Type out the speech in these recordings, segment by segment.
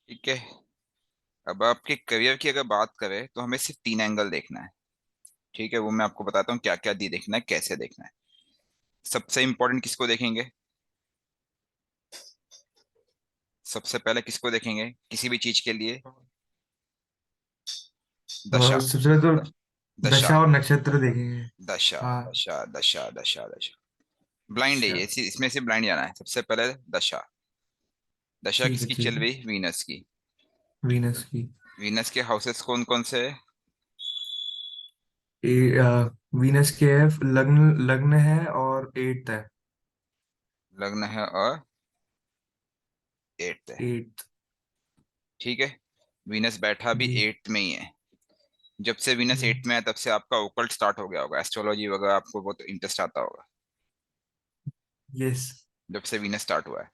ठीक है। अब आपके करियर की अगर बात करें तो हमें सिर्फ 3 एंगल देखना है। ठीक है, वो मैं आपको बताता हूँ क्या क्या दी देखना है, कैसे देखना है। सबसे इंपॉर्टेंट किसको देखेंगे? सबसे पहले किसको देखेंगे किसी भी चीज के लिए? दशा। सबसे पहले तो दशा। दशा और नक्षत्र देखेंगे। दशा हाँ। दशा दशा दशा दशा। ब्लाइंड है अच्छा। ये, इसमें से ब्लाइंड जाना है। सबसे पहले दशा। दशा ठीक है किसकी ठीक चल है। रही? वीनस की। वीनस की। वीनस के हाउसेस कौन कौन से है? वीनस के है, लग्न लग्न है और एट्थ है। लग्न है और एट्थ है। एट्थ। ठीक है। वीनस बैठा भी जी। एट्थ में ही है। जब से वीनस हम्म। एट्थ में है तब से आपका ओकल्ट स्टार्ट हो गया होगा, एस्ट्रोलॉजी वगैरह आपको बहुत इंटरेस्ट आता होगा। यस। जब से वीनस स्टार्ट हुआ है।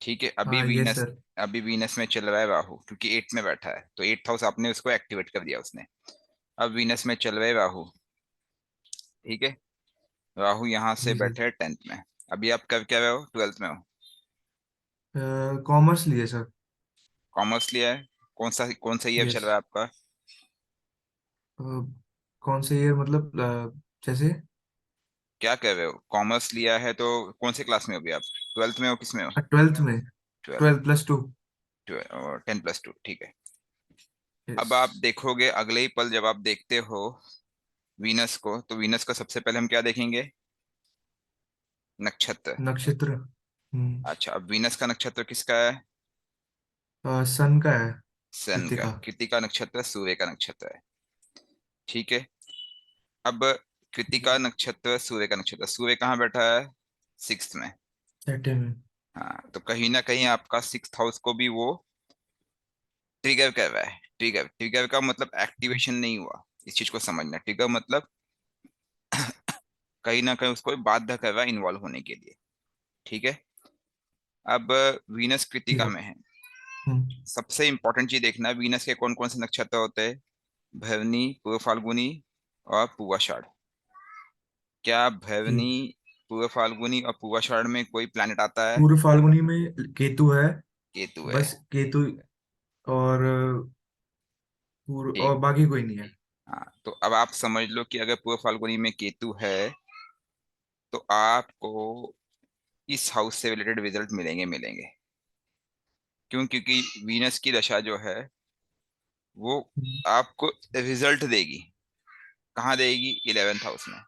ठीक है। अभी हाँ यस वीनस सर। अभी वीनस में चल रहा है राहु, क्योंकि एट्थ में बैठा है तो एट्थ हाउस आपने उसको एक्टिवेट कर दिया उसने। अब वीनस में चल रहा है राहु। ठीक है। राहु यहाँ से जी जी। बैठे हैं 10th में। अभी आप कर क्या रहे हो? 12th में हो। कॉमर्स लिए सर। कॉमर्स लिया है। कौन सा ईयर चल यस। रहा है आपका? कौन से ईयर मतलब जैसे। क्या कर रहे हो? कॉमर्स लिया है तो कौन से क्लास में हो अभी आप? 12th में हो, किस में हो? ट्वेल्थ में। 12। 12+2। और 10+2, ठीक है। यस। अब आप देखोगे अगले ही पल जब आप देखते हो वीनस को, तो वीनस का सबसे पहले हम क्या देखेंगे? नक्षत्र। नक्षत्र। अच्छा, अब वीनस का नक्षत्र किसका है? सन का है। सन का। कृतिका। कृतिका नक्षत्र सूर्य का नक्षत्र है। ठीक है। अब जी। कृतिका नक्षत्र सूर्य का नक्षत्र, सूर्य कहाँ बैठा है? 6th में। छठे में। हाँ, तो कहीं ना कहीं आपका 6th हाउस को भी वो ट्रिगर कर रहा है। ट्रिगर ट्रिगर का मतलब एक्टिवेशन नहीं हुआ, इस चीज को समझना। ट्रिगर मतलब कहीं ना कहीं उसको बाध्य कर रहा है इन्वॉल्व होने के लिए। ठीक है। अब वीनस ठीक कृतिका है। में है। हम्म। सबसे इंपॉर्टेंट चीज देखना है, वीनस के कौन कौन से नक्षत्र होते हैं? भरणी, पूर्व फाल्गुनी और पूर्वाषाढ़। क्या जी। भरणी, पूर्व फाल्गुनी और पूर्वाषाढ़ में कोई प्लैनेट आता है? पूर्व फाल्गुनी में केतु है। केतु है। बस केतु। और पूर्व ठीक। और बाकी कोई नहीं है। हाँ, तो अब आप समझ लो कि अगर पूर्व फाल्गुनी में केतु है तो आपको इस हाउस से रिलेटेड रिजल्ट मिलेंगे मिलेंगे। क्यों? क्योंकि वीनस की दशा जो है वो हम्म। आपको रिजल्ट देगी। कहाँ देगी? 11th हाउस में।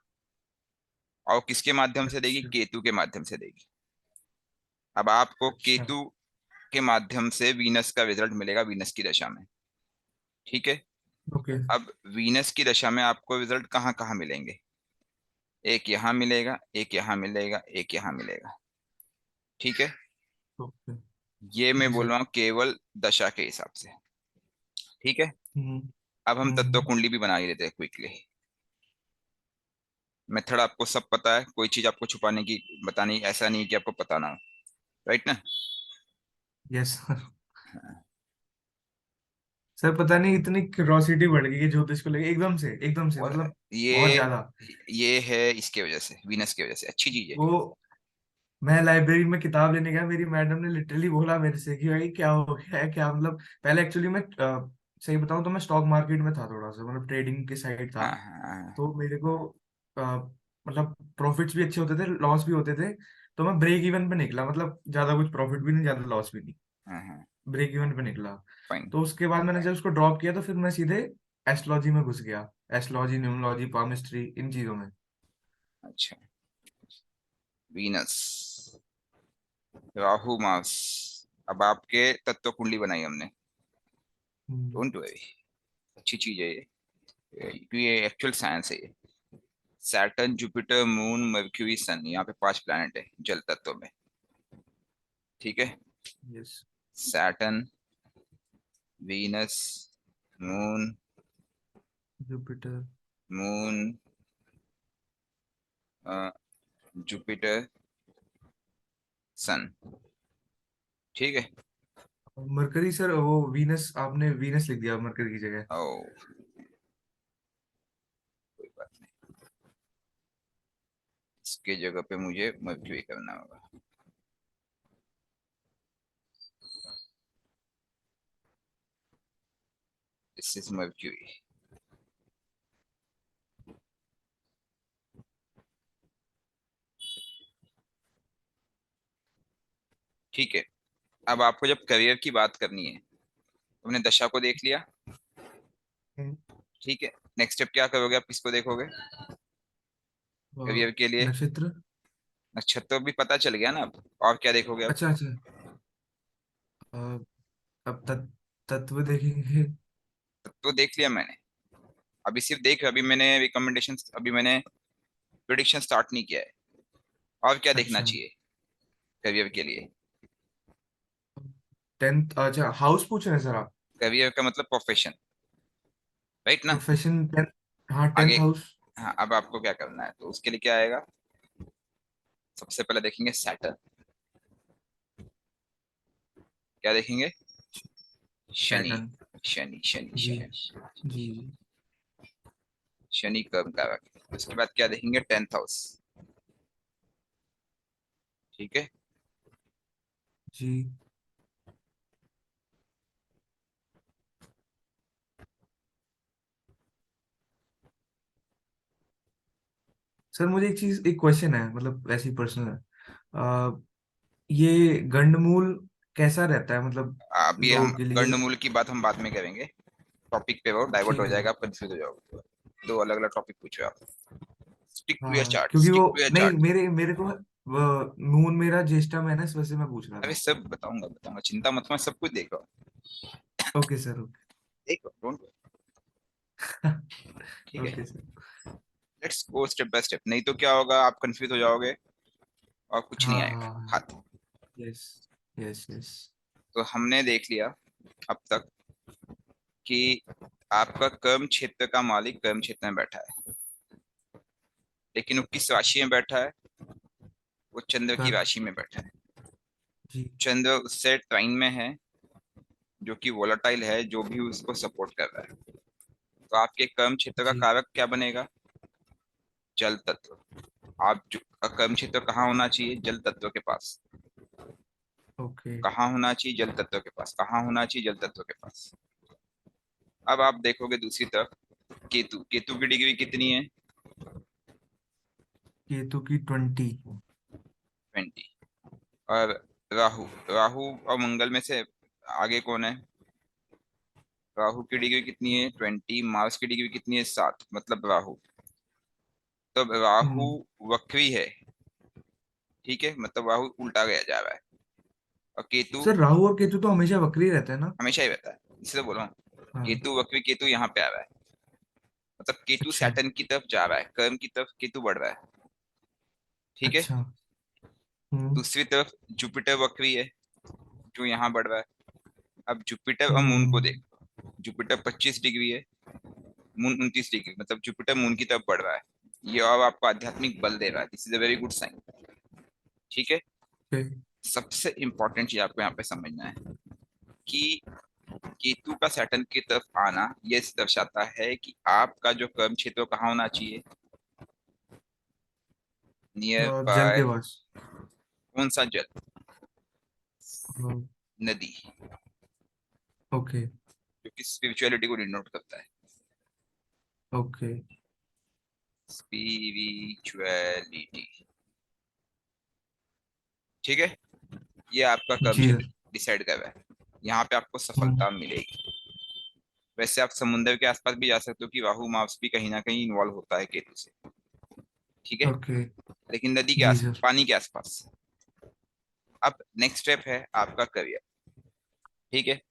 और किसके माध्यम से देगी? अच्छा। केतु के माध्यम से देगी। अब आपको अच्छा। केतु के माध्यम से वीनस का रिजल्ट मिलेगा वीनस की दशा में। ठीक है। ओके। अब वीनस की दशा में आपको रिजल्ट कहाँ कहाँ मिलेंगे? एक यहाँ मिलेगा, एक यहाँ मिलेगा, एक यहाँ मिलेगा। ठीक है। ओके। ये मैं जी बोल सर। रहा हूँ केवल दशा के हिसाब से। ठीक है। हम्म। अब हम तत्व हम्म। कुंडली भी बना ही लेते हैं क्विकली। मेथड आपको सब पता है, कोई चीज आपको छुपाने की बतानी ऐसा नहीं कि आपको पता ना हो। राइट ना? Yes sir. हाँ। सर पता नहीं इतनी क्यूरोसिटी बढ़ गई है ज्योतिष को लेके एकदम से और मतलब बहुत ये ज्यादा। ये है इसके वजह से, वीनस की वजह से अच्छी चीज है। वो मैं लाइब्रेरी में किताब लेने गया, मेरी मैडम ने लिटरली बोला मेरे से कि भाई क्या हो गया है क्या मतलब। पहले एक्चुअली मैं सही बताऊं तो मैं स्टॉक मार्केट में था, थोड़ा सा मतलब ट्रेडिंग के साइड था। हाँ हाँ तो मेरे को अ, मतलब प्रॉफिट्स भी अच्छे होते थे, लॉस भी होते थे। तो मैं ब्रेक इवन पे निकला, मतलब ज्यादा कुछ प्रॉफिट भी नहीं ज्यादा लॉस भी नहीं। हाँ हाँ। ब्रेक इवन पे निकला। फाइन। तो उसके बाद मैंने जब उसको ड्रॉप किया तो फिर मैं सीधे एस्ट्रोलॉजी में घुस गया। एस्ट्रोलॉजी, न्यूमरोलॉजी, पामिस्ट्री, इन चीजों में। अच्छा। Venus, Rahu, Mars. अब आपके तत्व कुंडली बनाई हमने। हम्म। डोंट वरी, अच्छी चीज है ये एक्चुअल साइंस है ये। सैटर्न, जुपिटर, मून, मर्क्यूरी, सन, यहाँ पे 5 प्लैनेट है जल तत्व में। ठीक है। Yes. Saturn, Venus, moon, Jupiter. Moon, Jupiter, sun. ठीक है। मरकरी सर, वो वीनस, आपने वीनस लिख दिया मरकरी की जगह। ओ, कोई बात नहीं, इसके जगह पे मुझे मर्क्यूरी करना होगा। This is mercury. ठीक है, अब आपको जब करियर की बात करनी है, तुमने दशा को देख लिया। हम्म, ठीक है, नेक्स्ट स्टेप क्या करोगे, आप किसको देखोगे करियर के लिए? नक्षत्र। नक्षत्र भी पता चल गया ना अब, और क्या देखोगे अब? अच्छा अच्छा। अ, अब तत्व देखेंगे। तो देख लिया मैंने, अभी सिर्फ देख, अभी मैंने रिकमेंडेशन, अभी मैंने प्रिडिक्शन स्टार्ट नहीं किया है। और क्या देखना अच्छा। चाहिए करियर के लिए? टेंथ, अच्छा हाउस पूछ रहे हैं सर आप? करियर का मतलब प्रोफेशन, राइट ना? Profession tenth. हाँ, आगे, टेंथ हाउस। हाँ, अब आपको क्या करना है, तो उसके लिए क्या आएगा? सबसे पहले देखेंगे सैटर्न। क्या देखेंगे? शनि। सैटर्न। शनि शनि जी शनि। जी शनि कर्म कारक है। उसके बाद क्या देखेंगे? Tenth house. ठीक है। जी। सर मुझे एक चीज, एक क्वेश्चन है, मतलब वैसे ही पर्सनल है। ये गंडमूल कैसा रहता है, मतलब अभी हम लोगों के लिए? कर्णमूल की बात हम बाद में करेंगे। टॉपिक पे वो डाइवर्ट ठीक हो है जाएगा, सर। आप कंफ्यूज हो जाओगे। दो अलग अलग टॉपिक पूछो आप। स्टिक टू योर हाँ, चार्ट, क्योंकि वो स्टिक टू योर नहीं, चार्ट। मेरे मेरे को वो नून मेरा ज्येष्ठा में है ना, इस वजह से मैं पूछ रहा अरे था। सब बताऊंगा बताऊंगा, चिंता मत, मैं सब कुछ देख रहा हूँ। Okay sir, okay. देख रहा हूँ, डोंट। ठीक है, okay sir. Let's go step by step, नहीं तो क्या होगा, आप कंफ्यूज हो जाओगे और कुछ नहीं हाँ आएगा हाँ। हाथ। Yes yes yes. तो हमने देख लिया अब तक कि आपका कर्म क्षेत्र का मालिक कर्म क्षेत्र में बैठा है, लेकिन वो किस राशि में बैठा है? वो चंद्र की कर। राशि में बैठा है। जी चंद्र उससे ट्राइन में है, जो कि वोलाटाइल है, जो भी उसको सपोर्ट कर रहा है। तो आपके कर्म क्षेत्र का जी। कारक क्या बनेगा? जल तत्व। आप जो कर्म क्षेत्र कहाँ होना चाहिए? जल तत्व के पास। ओके। कहाँ होना चाहिए? जल तत्व के पास। कहाँ होना चाहिए? जल तत्व के पास। अब आप देखोगे दूसरी तरफ, केतु। केतु की डिग्री कितनी है? केतु की 20। 20। और राहु। राहु और मंगल में से आगे कौन है? राहु की डिग्री कितनी है? 20। मार्स की डिग्री कितनी है? 7, मतलब राहु। तब राहु हम्म। वक्री है। ठीक है, मतलब राहु उल्टा गया जा रहा है। और केतु सर राहु और केतु तो हमेशा वक्री रहते हैं ना? हमेशा ही रहता है, इसलिए बोल रहा हूँ। हाँ। केतु वक्री, केतु यहाँ पे आ रहा है, मतलब केतु अच्छा सैटर्न की तरफ जा रहा है, कर्म की तरफ केतु बढ़ रहा है। ठीक है। अच्छा। हम्म दूसरी तरफ जुपिटर वक्री है, जो यहाँ बढ़ रहा है। अब जुपिटर और मून को हम्म। देख। जुपिटर 25 डिग्री है, मून 29 डिग्री, मतलब जुपिटर मून की तरफ बढ़ रहा है। ये अब आपको आध्यात्मिक बल दे रहा है, this is a very good sign. ठीक है। ओके। सबसे इंपॉर्टेंट चीज आपको यहाँ पे समझना है कि केतु का सैटर्न की तरफ आना ये दर्शाता है कि आपका जो कर्म क्षेत्र कहाँ होना चाहिए? नियर जल के बाय। पास। कौन सा जल? हाँ, नदी, ओके जो कि स्पिरिचुअलिटी को डिनोट करता है। ओके। स्पिरिचुअलिटी। ठीक है, ये आपका कर्म जी क्षेत्र सर। डिसाइड कर रहा है, यहाँ पे आपको हम्म। सफलता मिलेगी। वैसे आप समुंदर के आसपास भी जा सकते हो, कि राहु मार्स भी कहीं ना कहीं इन्वॉल्व होता है केतु से। ठीक है, ओके। लेकिन नदी के जी आस, सर। पानी के आसपास। अब नेक्स्ट स्टेप है आपका करियर। ठीक है,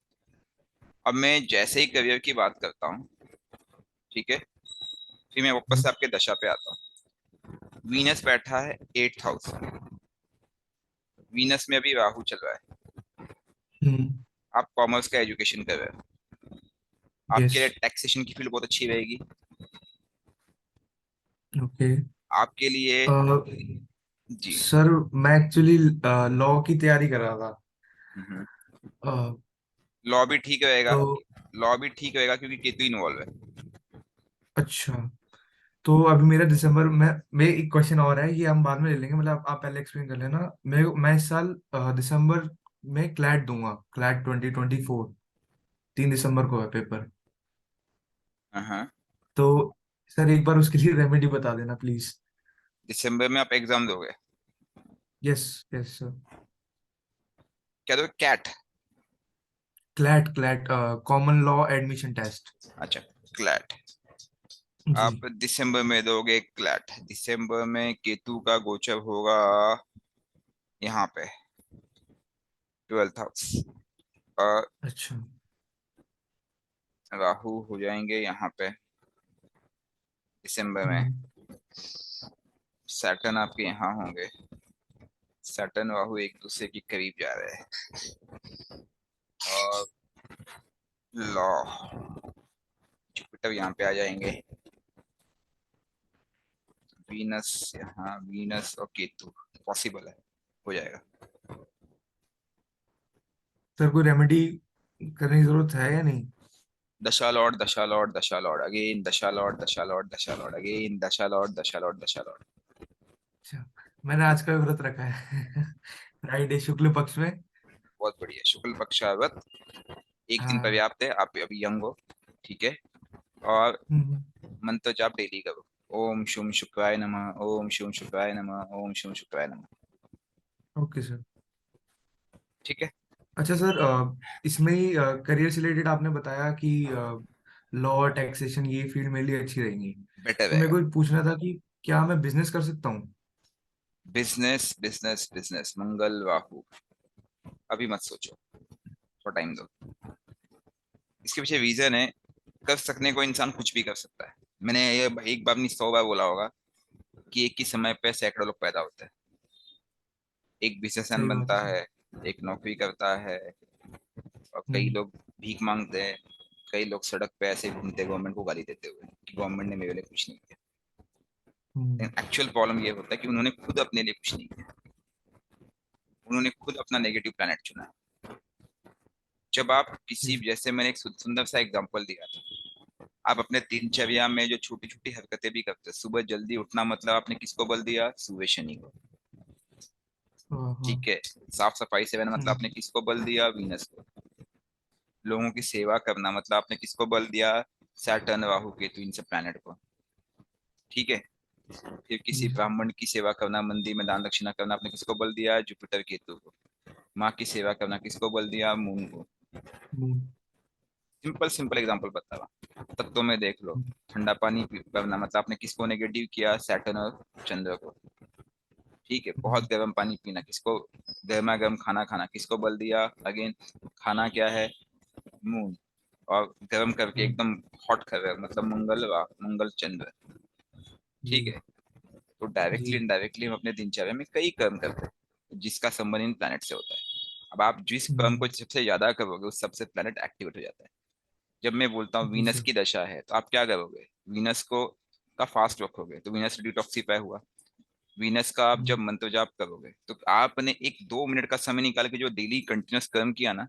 अब मैं जैसे ही करियर की बात करता हूँ, ठीक है, फिर मैं वापस हम्म से आपके दशा पे आता हूँ। वीनस बैठा है 8th हाउस में। वीनस में अभी राहु चल रहा है। हम्म। आप कॉमर्स का एजुकेशन कर रहे हो, आपके यस। लिए टैक्सेशन की फील्ड बहुत अच्छी रहेगी। ओके। आपके लिए, जी। सर मैं एक्चुअली लॉ की तैयारी कर रहा था। अ, लॉ भी ठीक रहेगा। तो लॉ भी ठीक रहेगा क्योंकि केतु इन्वॉल्व है। अच्छा, तो अभी मेरा दिसंबर में, मेरे एक क्वेश्चन और है, ये हम बाद में ले लेंगे, मतलब आप पहले एक्सप्लेन कर लेना। मैं इस साल दिसंबर में क्लैट दूंगा, क्लैट 2024। 3 दिसंबर को है पेपर। हाँ। तो सर एक बार उसके लिए रेमेडी बता देना प्लीज। दिसंबर में आप एग्जाम दोगे? Yes, yes sir. क्या दोगे? CAT? CLAT, CLAT, common law admission test. अच्छा, क्लैट। जी। आप दिसंबर में दोगे क्लैट। दिसंबर में केतु का गोचर होगा यहाँ पे, 12th हाउस। और अच्छा। राहु हो जाएंगे यहाँ पे दिसंबर में। हम्म। सैटर्न आपके यहाँ होंगे। सैटर्न राहु एक दूसरे के करीब जा रहे हैं। और लॉ, जुपिटर यहाँ पे आ जाएंगे। वीनस यहाँ, वीनस और केतु पॉसिबल है, हो जाएगा। सर कोई रेमेडी करने की जरूरत है या नहीं? दशा लॉर्ड, दशा लॉर्ड, दशा लॉर्ड अगेन, दशा लॉर्ड, दशा लॉर्ड, दशा लॉर्ड अगेन, दशा लॉर्ड, दशा लॉर्ड, दशा लॉर्ड। अच्छा, मैंने आज का भी व्रत रखा है। फ्राइडे शुक्ल पक्ष में। बहुत बढ़िया, शुक्ल पक्ष का व्रत। एक दिन हाँ। पर्याप्त है, आप अभी यंग हो। ठीक है। और हम्म। मंत्र जाप डेली करो। ओम शुम शुक्राय नमः, ओम शुम शुक्राय नमः, ओम शुम शुक्राय नमः। Okay sir. ठीक है। अच्छा सर, इसमें ही करियर से रिलेटेड आपने बताया कि लॉ, टैक्सेशन, ये फील्ड मेरे लिए अच्छी रहेंगी। बेटर तो मेरे रहेगा। को पूछना था कि क्या मैं बिजनेस कर सकता हूँ? बिजनेस, बिजनेस, बिजनेस, मंगल राहु, अभी मत सोचो, थोड़ा टाइम दो। इसके पीछे रीजन है, कर सकने को इंसान कुछ भी कर सकता है। मैंने ये एक बार नहीं 100 बार बोला होगा कि एक ही समय पे सैकड़ों लोग पैदा होते हैं। एक बिजनेसमैन सही बात है बनता सर। है, एक नौकरी करता है, और कई हम्म। लोग भीख मांगते हैं। कई लोग सड़क पे ऐसे घूमते गवर्नमेंट को गाली देते हुए कि गवर्नमेंट ने मेरे लिए कुछ नहीं किया। हम्म। लेकिन एक्चुअल प्रॉब्लम ये होता है कि उन्होंने खुद अपने लिए कुछ नहीं किया। उन्होंने खुद अपना नेगेटिव प्लैनेट चुना। जब आप जी किसी, सर। जैसे मैंने एक सुंदर सा एग्जांपल दिया था, आप अपने दिनचर्या में जो छोटी छोटी हरकतें भी करते हैं, सुबह जल्दी उठना, मतलब आपने किसको बल दिया? सूर्य शनि को। हाँ हाँ। ठीक है। साफ सफाई से रहना, मतलब आपने हम्म। किसको बल दिया? वीनस को। लोगों की सेवा करना, मतलब आपने किसको बल दिया? सैटर्न, राहु, केतु, इन सब प्लैनेट को। ठीक है। फिर किसी जी सर। ब्राह्मण की सेवा करना, मंदिर में दान दक्षिणा करना, आपने किसको बल दिया? जुपिटर, केतु को। माँ की सेवा करना, किसको बल दिया? मून को। हम्म। सिंपल सिंपल एग्जांपल बता रहा हूँ, तत्वों में देख लो। ठंडा पानी करना, मतलब आपने किसको नेगेटिव किया? सैटर्न और चंद्र को। ठीक है। बहुत हम्म। गर्म पानी पीना, किसको? गर्मा गर्म खाना खाना, किसको बल दिया? अगेन, खाना क्या है? मून। और गर्म करके हम्म। एकदम हॉट कर रहे हो, मतलब मंगल मंगल चंद्र। ठीक जी है। तो जी। डायरेक्टली इनडायरेक्टली हम अपने दिनचर्या में कई कर्म करते हैं जिसका संबंध इन प्लैनेट से होता है। अब आप जिस कर्म को हम्म। सबसे ज्यादा करोगे, उस सबसे प्लैनेट एक्टिवेट हो जाता है। जब मैं बोलता हूँ जी वीनस सर। की दशा है, तो आप क्या करोगे? वीनस को का फास्ट रखोगे, तो वीनस डिटॉक्सिफाई हुआ। वीनस का आप जब हम्म। मंत्र जाप करोगे, तो आपने एक 2 मिनट का समय निकाल के जो डेली कंटिन्यूस कर्म किया ना,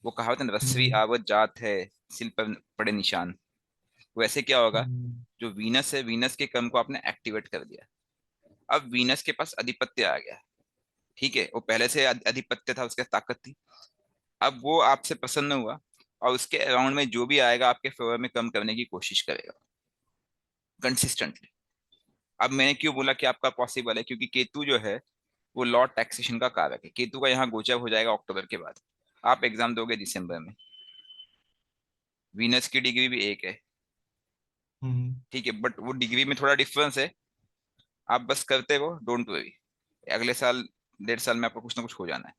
वो कहावत है ना, रस्वी हम्म। आवत जात है, सिल पर पड़े निशान। वैसे क्या होगा? हम्म। जो वीनस है, वीनस के कर्म को आपने एक्टिवेट कर दिया। अब वीनस के पास अधिपत्य आ गया। ठीक है। वो पहले से अधिपत्य था, उसके पास ताकत थी। अब वो आपसे प्रसन्न हुआ, और उसके अराउंड में जो भी आएगा आपके फेवर में कम करने की कोशिश करेगा, कंसिस्टेंटली। अब मैंने क्यों बोला कि आपका पॉसिबल है? क्योंकि केतु जो है, वो लॉ टैक्सेशन का कारक है। केतु का यहाँ गोचर हो जाएगा अक्टूबर के बाद। आप एग्जाम दोगे दिसंबर में। वीनस की डिग्री भी एक है। हम्म। ठीक है, बट वो डिग्री में थोड़ा डिफरेंस है। आप बस करते हो, डोंट वरी। अगले साल, 1.5 साल में आपको कुछ ना कुछ हो जाना है।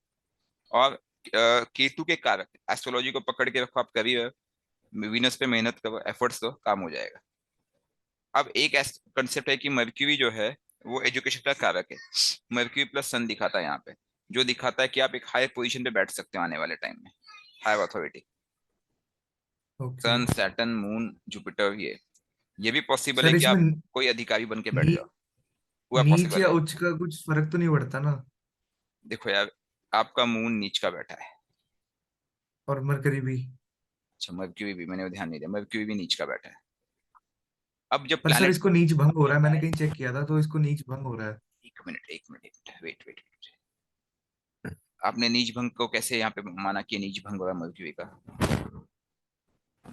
और केतु के कारक एस्ट्रोलॉजी को पकड़ के रखो, आप करियर, वीनस पे मेहनत करो, एफर्ट्स दो, काम हो जाएगा। अब एक कंसेप्ट है कि मर्क्यूरी जो है, वो एजुकेशन का कारक है। मर्क्यूरी प्लस सन दिखाता है यहाँ पे, जो दिखाता है कि आप एक हाई पोजीशन पे बैठ सकते हो आने वाले टाइम में, हाई अथॉरिटी। ओके। सन, सैटर्न, मून, जुपिटर, ये भी पॉसिबल है सर कि इसमें आप कोई अधिकारी बन के बैठ नी, जाओ। पूरा नीच पॉसिबल या है। उच्च का कुछ फर्क तो नहीं पड़ता ना? देखो यार, आपका मून नीच का बैठा है। और मरकरी भी? अच्छा, मर्क्यूरी भी मैंने ध्यान नहीं दिया, मर्क्यूरी भी नीच का बैठा है। अब जब पर सर प्लैनेट, इसको नीच भंग हो रहा है, मैंने कहीं चेक किया था तो इसको नीच भंग हो रहा है। एक मिनट, एक मिनट, एक मिनट, वेट वेट। आपने नीच भंग को कैसे यहाँ पे माना कि नीच भंग हो रहा है मर्क्यूरी का?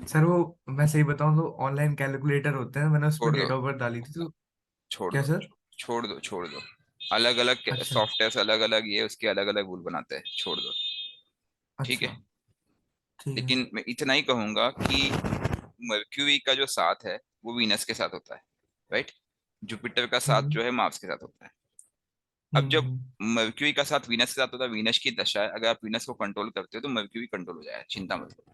सर वो, मैं सही बताऊं तो ऑनलाइन कैलकुलेटर होते हैं, मैंने उस पर छोड़ दो, डेट ऑफ बर्थ डाली थी तो। छोड़ क्या दो, सर? छोड़ दो, छोड़ दो। अलग अलग अच्छा। सॉफ्टवेयर, अलग अलग ये उसके अलग अलग रूल बनाते हैं, छोड़ दो। ठीक है। अच्छा। ठीक है। लेकिन मैं इतना ही कहूंगा कि मर्क्यूरी का जो साथ है वो वीनस के साथ होता है, राइट। जुपिटर का साथ हम्म जो है मार्स के साथ होता है। अब जब हम्म। मर्क्यूरी का साथ वीनस के साथ होता है, वीनस की दशा है, अगर आप वीनस को कंट्रोल करते हो तो मर्क्यूरी कंट्रोल हो जाएगा, चिंता मत करो।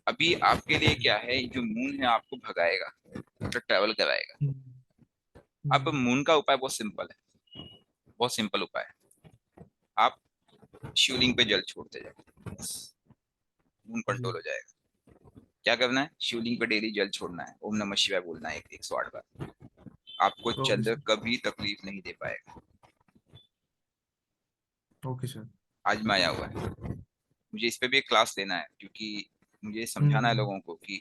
अभी आपके लिए क्या है, जो मून है आपको भगाएगा, तो ट्रेवल कराएगा। हम्म, अब हम्म, मून का उपाय बहुत सिंपल है, बहुत सिंपल उपाय है। आप शिवलिंग पे जल छोड़ते जाओ, बस मून जी। कंट्रोल हो जाएगा। क्या करना है, शिवलिंग पे डेली जल छोड़ना है, ओम नमः शिवाय बोलना है 108 बार। आपको ओके चंद्र सर। कभी तकलीफ नहीं दे पाएगा। Okay sir. आजमाया हुआ है। मुझे इस पे भी एक क्लास लेना है, क्योंकि मुझे समझाना है हम्म। लोगों को कि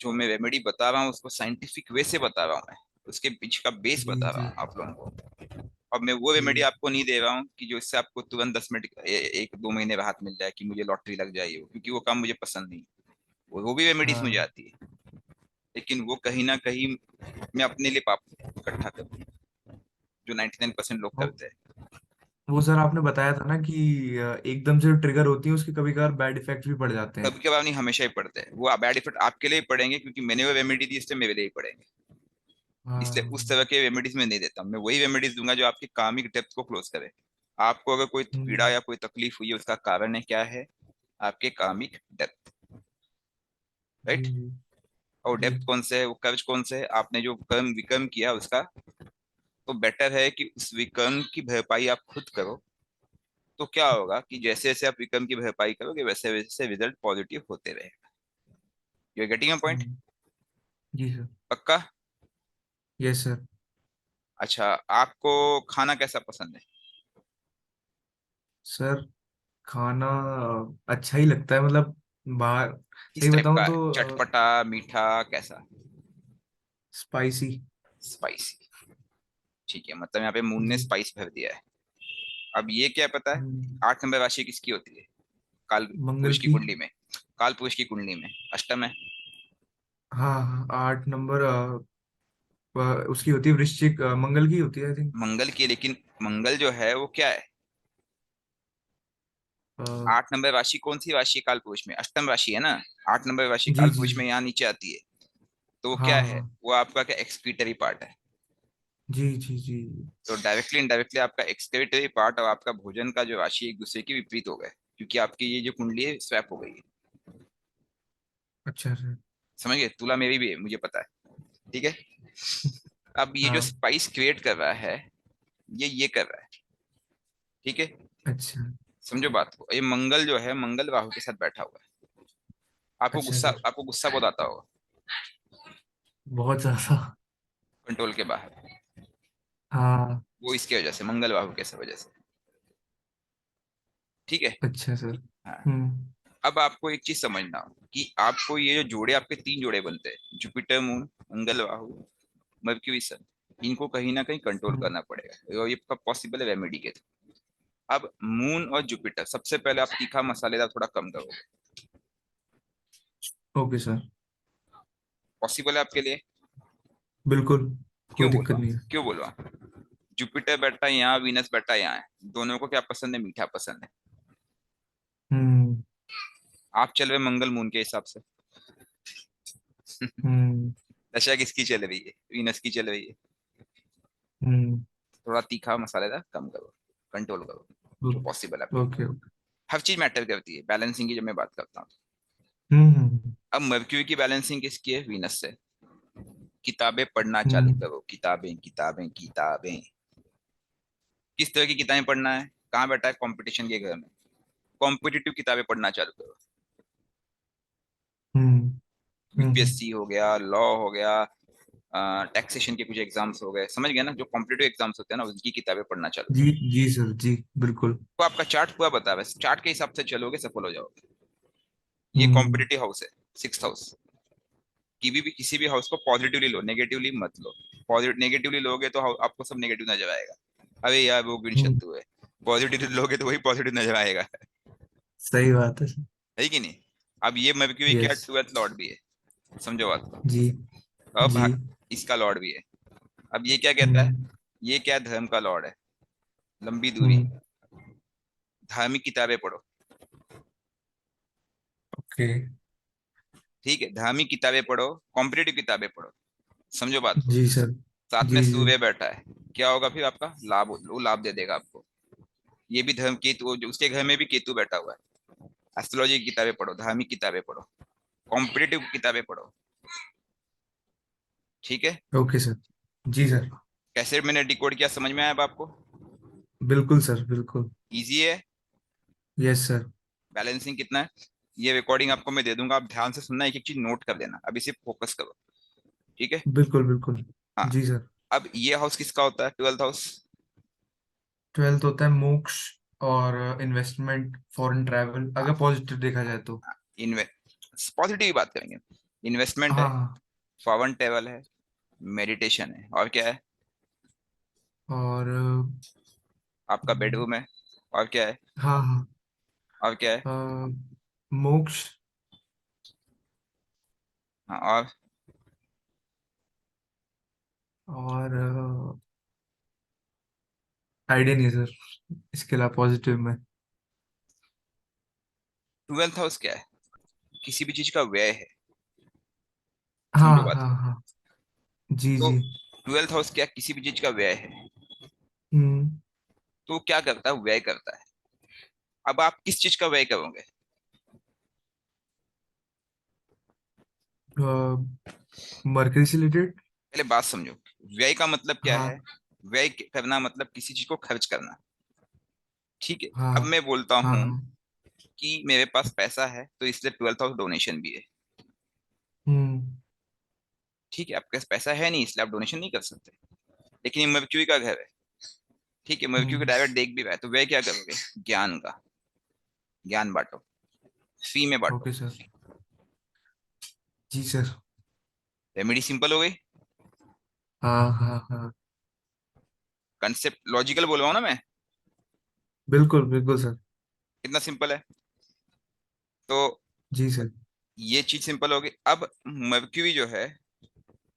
जो मैं रेमेडी बता रहा हूँ उसको साइंटिफिक वे से बता रहा हूँ मैं, उसके पीछे का बेस जी बता रहा जी हूँ आप लोगों को। अब मैं वो रेमेडी जी। आपको नहीं दे रहा हूँ कि जो इससे आपको तुरंत 10 मिनट, एक दो महीने राहत मिल जाए, कि मुझे लॉटरी लग जाए, क्योंकि वो काम मुझे पसंद नहीं। वो भी रेमेडीज मुझे हाँ। आती है, लेकिन वो कहीं ना कहीं मैं अपने लिए पाप इकट्ठा करता हूँ, जो 99% लोग वो करते हैं। वो सर आपने बताया था ना कि एकदम से ट्रिगर होती है उसके कभी कभार बैड इफेक्ट भी पड़ जाते हैं। कभी कभार नहीं, हमेशा ही पड़ते हैं। वो बैड इफेक्ट आपके लिए ही पड़ेंगे, क्योंकि मैंने वो रेमेडी दी, इसलिए मेरे लिए ही पड़ेंगे। इसलिए उस हाँ। तरह के रेमेडीज में नहीं देता, मैं वही रेमेडीज दूंगा जो आपकी कामिक डेप्थ को क्लोज करे। आपको अगर कोई पीड़ा हम्म। या कोई तकलीफ हुई है, उसका कारण है क्या है, आपके कामिक डेप्थ, जी राइट। जी और जी। डेप्थ कौन से है, वो कर्ज कौन से है, आपने जो कर्म विकर्म किया उसका। तो बेटर है कि उस विकर्म की भरपाई आप खुद करो। तो क्या होगा कि जैसे जैसे आप विकर्म की भरपाई करोगे, वैसे वैसे रिजल्ट पॉजिटिव होते रहेगा। You are getting a point. Hmm. जी सर। पक्का। Yes sir. अच्छा, आपको खाना कैसा पसंद है? सर खाना अच्छा ही लगता है, मतलब बाहर, किस सही टाइप बताऊं का है, तो चटपटा, मीठा, कैसा? स्पाइसी। स्पाइसी। ठीक है, मतलब यहाँ पे मून ने जी। स्पाइस भर दिया है। अब ये क्या पता है, हम्म, 8 नंबर राशि किसकी होती है? काल मंगल पुरुष की की। कुंडली में। काल पुरुष की कुंडली में अष्टम है। हाँ हाँ, 8 नंबर उसकी होती है वृश्चिक, मंगल की होती है आई थिंक। मंगल की, लेकिन मंगल जो है वो क्या है? 8 नंबर राशि कौन सी राशि है काल पुरुष में? अष्टम राशि है ना। 8 नंबर राशि जी काल जी पुरुष में यहाँ नीचे आती है। तो वो हाँ क्या है, हाँ। वो आपका क्या एक्सक्रीटरी पार्ट है। जी जी जी। तो डायरेक्टली इनडायरेक्टली आपका एक्सक्रीटरी पार्ट और आपका भोजन का जो राशि एक दूसरे के विपरीत हो गए, क्योंकि आपकी ये जो कुंडली है स्वैप हो गई है। अच्छा सर। समझ गए, तुला मेरी भी है, मुझे पता है। ठीक है। अब ये जो हाँ। स्पाइस क्रिएट कर रहा है, ये कर रहा है। ठीक है। अच्छा। समझो बात को, ये मंगल जो है, मंगल राहु के साथ बैठा हुआ है। अच्छा सर। आपको गुस्सा बहुत आता होगा, बहुत ज्यादा। कंट्रोल के बाहर। हाँ। वो इसके वजह से, मंगल राहु के वजह से। ठीक है। अच्छा सर। हाँ। हम्म अब आपको एक चीज समझना हो कि आपको ये जो जोड़े, आपके 3 जोड़े बनते हैं, जुपिटर मून, मंगल राहु, मर्क्यूरी सन, इनको कहीं ना कहीं कंट्रोल हम्म। करना पड़ेगा, और ये पॉसिबल है रेमेडी के थ्रू। अब मून और जुपिटर, सबसे पहले आप तीखा मसालेदार थोड़ा कम करो। Okay sir. पॉसिबल है आपके लिए? बिल्कुल। कोई क्यों दिक्कत बोलवा, नहीं है। क्यों बोलवा? जुपिटर बैठा है यहाँ, वीनस बैठा है यहाँ है। दोनों को क्या पसंद है, मीठा पसंद है। हम्म आप चल रहे मंगल मून के हिसाब से। हम्म दशा किसकी चल रही है, वीनस की चल रही है। हम्म। थोड़ा तीखा मसालेदार कम करो, कंट्रोल करो, जो पॉसिबल है आपके लिए। Okay okay. हर चीज मैटर करती है, बैलेंसिंग की जब मैं बात करता हूँ। हम्म। अब मर्क्यूरी की बैलेंसिंग किसकी है, वीनस से। किताबें पढ़ना चालू हम्म करो, किताबें किताबें किताबें। किस तरह की किताबें पढ़ना है, कहाँ बैठा है, कंपटीशन के घर में। कॉम्पिटिटिव किताबें पढ़ना चालू करो। हम्म हम्म। यूपीएससी हो गया, लॉ हो गया, टैक्सेशन के कुछ एग्जाम्स हो गए, समझ गए ना, जो कॉम्पिटिटिव एग्जाम्स होते हैं ना, उनकी किताबें पढ़ना चालू जी करो। जी सर जी बिल्कुल। तो आपका चार्ट पूरा बता रहा है, चार्ट के हिसाब से चलोगे सफल हो जाओगे। ये हम्म कॉम्पिटिटिव हाउस है, 6th हाउस। किसी भी हाउस को पॉजिटिवली लो, नेगेटिवली मत लो। पॉजिटिव नेगेटिवली लोगे तो आपको सब नेगेटिव नजर आएगा। अरे यार वो गिन हम्म। शत्रु है। पॉजिटिव लोगे तो वही पॉजिटिव नजर आएगा। सही बात है सर। है कि नहीं? अब ये मर्क्यूरी क्या, यस। 12th लॉर्ड भी है, समझो बात को। जी। अब जी। इसका लॉर्ड भी है। अब ये क्या कहता है, हम्म। ये क्या धर्म का लॉर्ड है, लंबी दूरी। हम्म। धार्मिक किताबें पढ़ो, ओके। ठीक है, धार्मिक किताबें पढ़ो, कॉम्पिटेटिव किताबें पढ़ो, समझो बात को। जी सर। साथ में जी जी। सूर्य बैठा है, क्या होगा फिर आपका लाभ, वो लाभ दे देगा आपको। ये भी धर्म केतु, जो उसके घर में भी केतु बैठा हुआ है। एस्ट्रोलॉजी की किताबें पढ़ो, धार्मिक किताबें पढ़ो, कॉम्पिटेटिव किताबें पढ़ो, ठीक है। Okay sir. जी सर। कैसे मैंने डिकोड किया, समझ में आया अब आपको। बिल्कुल सर, बिल्कुल। इजी है। Yes sir. बैलेंसिंग कितना है, ये रिकॉर्डिंग आपको मैं दे दूंगा, आप ध्यान से सुनना, एक एक चीज नोट कर देना, अभी सिर्फ फोकस करो, ठीक है। बिल्कुल बिल्कुल। हाँ। जी सर। अब ये हाउस किसका होता है, 12th हाउस। 12th होता है मोक्ष और इन्वेस्टमेंट, फॉरेन ट्रैवल, हाँ, अगर पॉजिटिव देखा जाए तो। इन्वे पॉजिटिव की बात करेंगे। इन्वेस्टमेंट हाँ है, हाँ। फॉरेन ट्रैवल है, मेडिटेशन है, और क्या है, और आपका बेडरूम है, और क्या है, हाँ हाँ। और क्या है, अ, मोक्ष। हाँ, और और आइडिया नहीं है सर, इसके अलावा पॉजिटिव में। 12th हाउस क्या है, किसी भी चीज का व्यय है, हाँ समझो बात हाँ को। हाँ। जी तो जी। 12th हाउस क्या, किसी भी चीज का व्यय है, हम्म। तो क्या करता है, व्यय करता है। अब आप किस चीज का व्यय करोगे, मरकरी से रिलेटेड। पहले बात समझो। व्यय का मतलब क्या है, हाँ व्यय करना मतलब किसी चीज को खर्च करना, ठीक है। हाँ अब मैं बोलता हाँ हूँ हाँ। कि मेरे पास पैसा है, तो इसलिए 12th हाउस डोनेशन भी है, हम्म। ठीक है। आपके पास पैसा है नहीं, इसलिए आप डोनेशन नहीं कर सकते, लेकिन ये मर्क्यूरी का घर है, ठीक है, मर्क्यूरी हम्म। का डायरेक्ट देख भी रहा है, तो व्यय क्या करोगे, ज्ञान का, ज्ञान बांटो, फ्री में बांटो। Okay sir. जी सर। रेमेडी सिंपल हो गई। हाँ हाँ हाँ। कंसेप्ट लॉजिकल बोल रहा हूँ ना मैं, बिल्कुल बिल्कुल सर। कितना सिंपल है। तो जी सर। ये चीज सिंपल होगी। अब मर्क्यूरी जो है,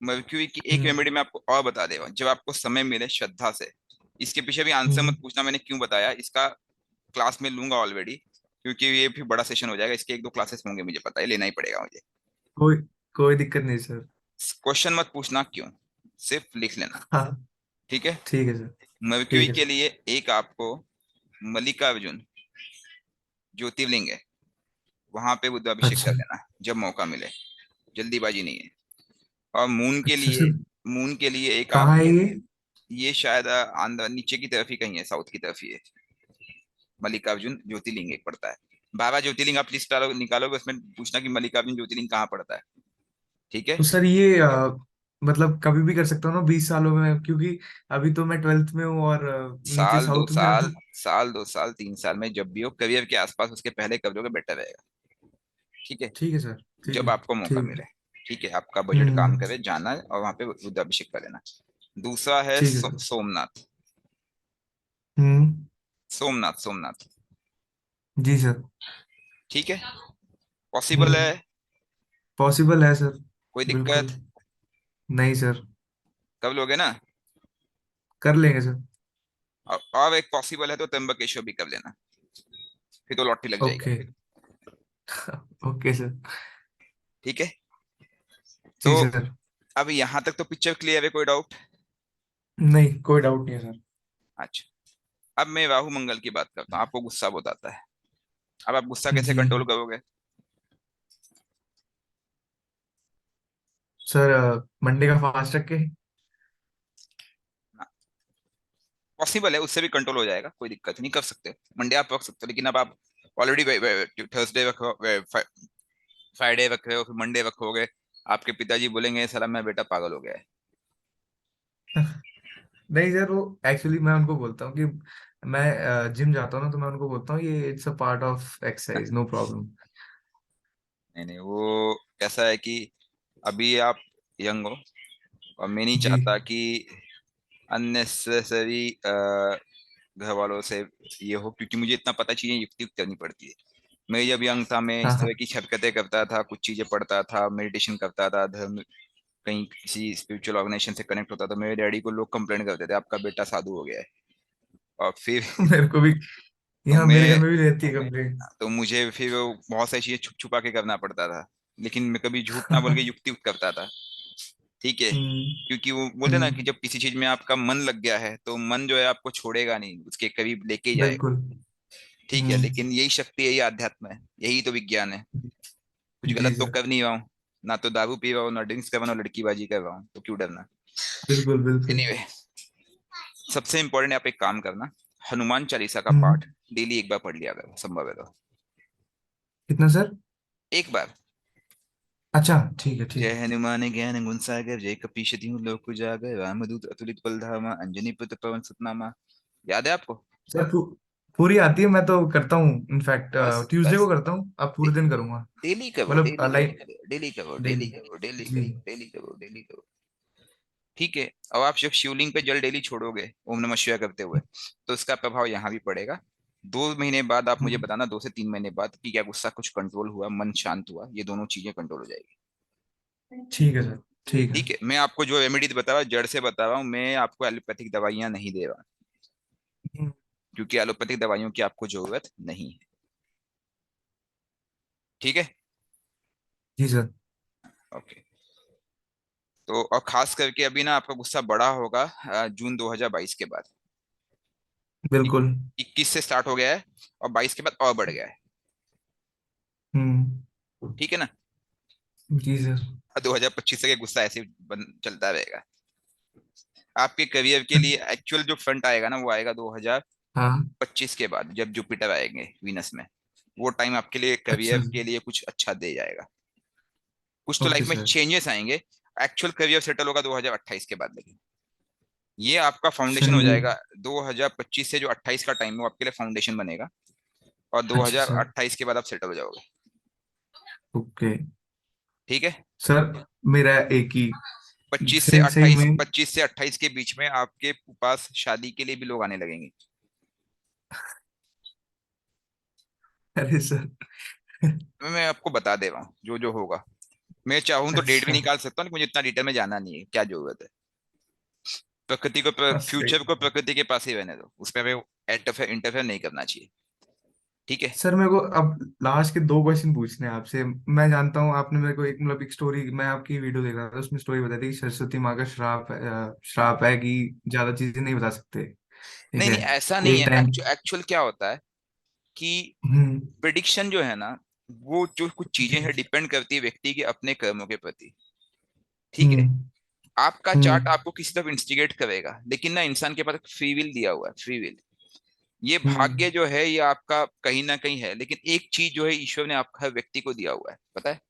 मर्क्यूरी की एक हम्म। रेमेडी मैं आपको और बता देगा, जब आपको समय मिले श्रद्धा से। इसके पीछे भी आंसर हम्म। मत पूछना मैंने क्यों बताया, इसका क्लास में लूंगा ऑलरेडी, क्योंकि ये भी बड़ा सेशन हो जाएगा, इसके एक दो क्लासेस होंगे, मुझे पता है, लेना ही पड़ेगा मुझे। कोई कोई दिक्कत नहीं सर। क्वेश्चन मत पूछना क्यों, सिर्फ लिख लेना, हाँ। ठीक है। ठीक है सर। मर्क्यूरी ठीक है के सर। लिए एक आपको मल्लिकार्जुन ज्योतिर्लिंग है, वहां पे बुद्धाभिषेक कर अच्छा। लेना जब मौका मिले, जल्दीबाजी नहीं है। और मून के अच्छा लिए, सर। मून के लिए एक कहाँ है आपको, ये? ये शायद आंध्र नीचे की तरफ ही कहीं है, साउथ की तरफ ही है। मल्लिकार्जुन ज्योतिर्लिंग एक पड़ता है, 12 ज्योतिर्लिंग आप लिस्ट निकालोगे, उसमें पूछना कि मल्लिकार्जुन ज्योतिर्लिंग कहाँ पड़ता है, ठीक है। तो सर ये मतलब कभी भी कर सकता हूँ ना 20 सालों में, क्योंकि अभी तो मैं 12th में हूँ और नीचे साल दो साउथ में है साल, तो। साल 2 साल 3 साल में जब भी हो, करियर के आसपास उसके पहले कर दोगे बेटर रहेगा, ठीक है। ठीक है सर। ठीक जब है। आपको मौका ठीक है। मिले, ठीक है, आपका बजट काम हम्म। करे, जाना है और वहां पे रुद्राभिषेक कर लेना। दूसरा है ठीक है सर। सोमनाथ, हम्म। सोमनाथ, सोमनाथ, जी सर। ठीक है, पॉसिबल है, हम्म। पॉसिबल है सर। कोई बिल्कुल। दिक्कत। नहीं सर। कब लोगे ना। कर लेंगे सर। और एक पॉसिबल है तो त्र्यंबकेश्वर भी कर लेना, फिर तो लॉटरी लग जाएगी ओके। आपकी, ओके सर। ठीक है। जी तो सर। अब यहाँ तक तो पिक्चर क्लियर है, कोई डाउट। नहीं, कोई डाउट नहीं है सर। अच्छा, अब मैं राहु मंगल की बात करता हूँ, आपको गुस्सा बहुत आता है, अब आप गुस्सा कैसे जी कंट्रोल करोगे। सर, मंडे का फास्ट रख के। पॉसिबल है, उससे भी कंट्रोल हो जाएगा, कोई दिक्कत नहीं, कर सकते हो मंडे आप रख सकते हो, लेकिन अब आप ऑलरेडी थर्सडे रखो, फ्राइडे रख रहे हो, फिर मंडे रखोगे, आपके पिताजी बोलेंगे साला मैं बेटा पागल हो गया है। नहीं सर, वो एक्चुअली मैं उनको बोलता हूँ कि मैं जिम जाता हूँ ना, तो मैं उनको बोलता हूँ ये it's a part of exercise, no problem. नहीं नहीं, वो कैसा है कि अभी आप यंग हो, और मैं नहीं जी। चाहता कि अननेसेसरी घर वालों से ये हो, क्योंकि मुझे इतना पता चीजें युक्ति करनी पड़ती है, मैं जब यंग था, मैं हाँ इस हाँ। तरह की हरकतें करता था, कुछ चीजें पढ़ता था, मेडिटेशन करता था, धर्म कहीं किसी स्पिरिचुअल ऑर्गेनाइजेशन से कनेक्ट होता था, मेरे डैडी को लोग कंप्लेंट करते थे आपका बेटा साधु हो गया है। और फिर मेरे को भी, तो यहाँ मेरे घर मैं में भी रहती है कंप्लेंट। तो मुझे फिर वो बहुत सारी चीजें छुप छुपा के करना पड़ता था, लेकिन मैं कभी झूठ ना बोल के युक्ति करता था। ठीक है, हम्म। क्योंकि वो बोलते ना कि हम्म। जब किसी चीज में आपका मन लग गया है तो मन जो है आपको छोड़ेगा नहीं, उसके करीब लेके ही जाएगा। बिल्कुल। ठीक है, हम्म। लेकिन यही शक्ति है, यही आध्यात्म है, यही तो विज्ञान है। कुछ जी गलत तो सर। कर नहीं रहा हूँ, ना तो दारू पी रहा हूँ, ना ड्रिंक्स कर रहा हूँ, लड़कीबाजी कर रहा हूँ, तो क्यों डरना। बिल्कुल बिल्कुल। एनीवे, सबसे इंपॉर्टेंट आप एक काम करना, हनुमान चालीसा का पाठ हम्म। डेली एक बार पढ़ लिया अगर संभव है तो। कितना सर? एक बार। अच्छा ठीक है जय ठीक है। हनुमान ज्ञान गुण सागर, जय कपीश तिहु लोक उजागर, रामदूत अतुलित बल धामा, अंजनी पुत्र पवन सुत नामा। याद है आपको? सर पूरी आती है, मैं तो करता हूँ इनफैक्ट। बस ट्यूसडे बस, को करता हूँ, अब पूरे दिन करूंगा। डेली करो, मतलब डेली करो, लाइक डेली करो, डेली डेली। करो, डेली जी। करो, डेली करो, डेली करो। ठीक है। अब आप जब शिवलिंग पे जल डेली छोड़ोगे ओम नमः शिवाय करते हुए, तो इसका प्रभाव यहाँ भी पड़ेगा। 2 महीने बाद आप मुझे हम्म, बताना, 2 से 3 महीने बाद, कि क्या गुस्सा कुछ कंट्रोल हुआ, मन शांत हुआ, ये दोनों चीजें कंट्रोल हो जाएगी। ठीक है सर। ठीक है। ठीक है, मैं आपको जो रेमेडी बता रहा हूँ, जड़ से बता रहा हूँ, मैं आपको एलोपैथिक दवाइयां नहीं दे रहा, हम्म, क्योंकि एलोपैथिक दवाइयों की आपको जरूरत नहीं है। ठीक है। जी सर। ओके। तो और खास करके अभी ना आपका गुस्सा बढ़ा होगा जून 2022 के बाद। बिल्कुल। 21 से स्टार्ट हो गया है, और 22 के बाद और बढ़ गया है। हम्म। ठीक है ना? जी सर। और 2025 तक ये गुस्सा ऐसे ही चलता रहेगा। आपके करियर के लिए एक्चुअल जो फ्रंट आएगा ना, वो आएगा 2025 हाँ। के बाद, जब जुपिटर आएंगे वीनस में। वो टाइम आपके लिए अच्छा करियर सर। के लिए कुछ अच्छा दे जाएगा। कुछ तो ओके लाइफ में सर। चेंजेस आएंगे। एक्चुअल करियर सेटल होगा 2028 के बाद, लेकिन ये आपका फाउंडेशन हो चलिए। जाएगा। 2025 से जो 28 का टाइम है वो आपके लिए फाउंडेशन बनेगा, और अच्छा सर। 2028 के बाद आप सेटल हो जाओगे। ओके। ठीक है। सर मेरा एक ही, 25 से सही सही 28, में। 25 से 28 के बीच में आपके पास शादी के लिए भी लोग आने लगेंगे। अरे सर। मैं आपको बता दे रहा हूँ जो जो होगा। मैं चाहूँ तो डेट भी अच्छा। निकाल सकता हूँ, लेकिन मुझे इतना डिटेल में जाना नहीं है, क्या जरूरत है। प्रकृति को, हाँ, सही। फ्यूचर को प्रकृति के पास ही रहने दो, उसमें हमें इंटरफेयर इंटरफेयर नहीं करना चाहिए। ठीक है। सर मेरे को अब लास्ट के दो क्वेश्चन पूछने हैं आपसे। मैं जानता हूँ आपने मेरे को एक, मतलब एक स्टोरी, मैं आपकी वीडियो देख रहा था, उसमें स्टोरी बताई थी कि सरस्वती माँ का श्राप है कि ज्यादा चीजें नहीं बता सकते। ठीक नहीं है। नहीं, ऐसा नहीं है। एक टाइम। एक्चुअल क्या होता है कि हम्म। प्रिडिक्शन जो है ना, वो जो कुछ चीजें जी। हैं डिपेंड करती है व्यक्ति के अपने कर्मों के प्रति। ठीक है। हम्म। आपका चार्ट हम्म। आपको किसी तरफ इंस्टिगेट करेगा, लेकिन ना इंसान के पास फ्री विल दिया हुआ है, फ्री विल। ये भाग्य हम्म। जो है ये आपका कहीं ना कहीं है, लेकिन एक चीज जो है ईश्वर ने आपका हर व्यक्ति को दिया हुआ है, पता है?